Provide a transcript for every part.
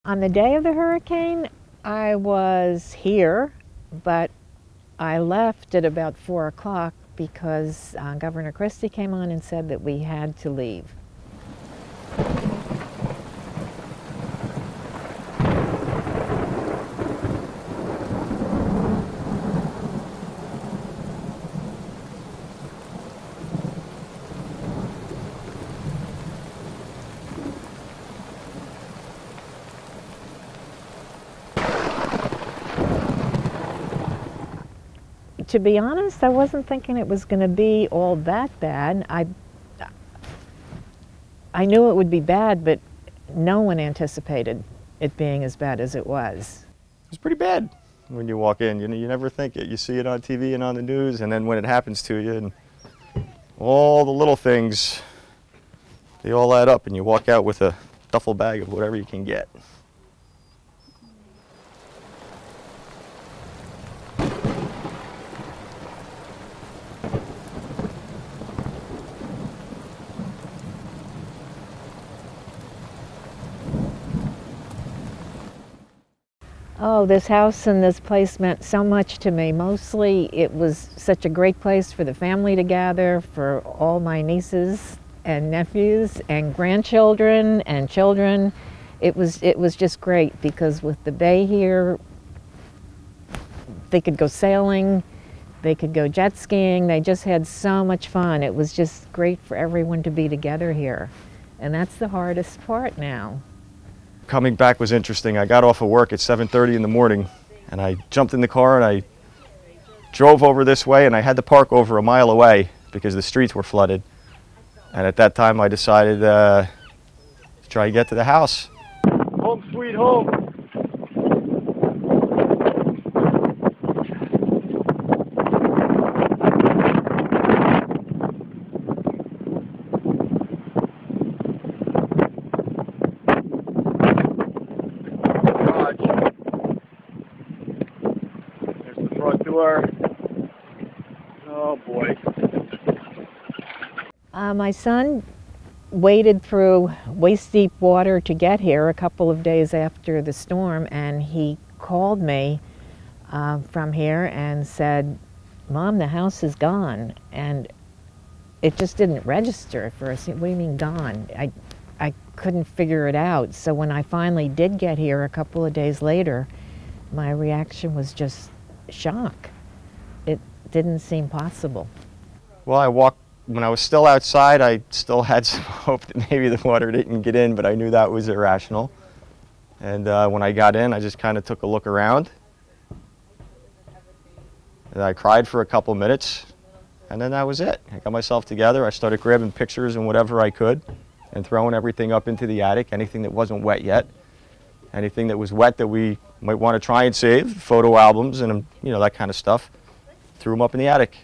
On the day of the hurricane, I was here, but I left at about 4 o'clock because Governor Christie came on and said that we had to leave. To be honest, I wasn't thinking it was going to be all that bad. I knew it would be bad, but no one anticipated it being as bad as it was. It was pretty bad when you walk in. You never think it. You see it on TV and on the news, and then when it happens to you, and all the little things, they all add up, and you walk out with a duffel bag of whatever you can get. Oh, this house and this place meant so much to me. Mostly it was such a great place for the family to gather, for all my nieces and nephews and grandchildren and children. It was just great because with the bay here, they could go sailing, they could go jet skiing, they just had so much fun. It was just great for everyone to be together here. And that's the hardest part now. Coming back was interesting. I got off of work at 7:30 in the morning, and I jumped in the car and I drove over this way, and I had to park over a mile away because the streets were flooded. And at that time I decided to try and get to the house. Home sweet home. Oh boy. My son waded through waist-deep water to get here a couple of days after the storm, and he called me from here and said, "Mom, the house is gone." And it just didn't register at first. What do you mean gone? I couldn't figure it out. So when I finally did get here a couple of days later, my reaction was just shock. It didn't seem possible. Well, when I was still outside, I still had some hope that maybe the water didn't get in, but I knew that was irrational. And when I got in, I just kind of took a look around. And I cried for a couple minutes, and then that was it. I got myself together. I started grabbing pictures and whatever I could and throwing everything up into the attic, anything that wasn't wet yet. Anything that was wet that we might want to try and save, photo albums and that kind of stuff. Threw them up in the attic.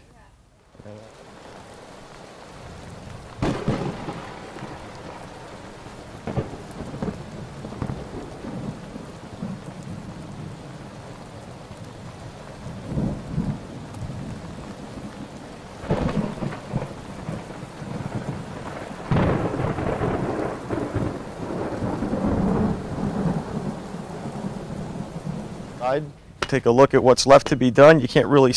I'd take a look at what's left to be done. You can't really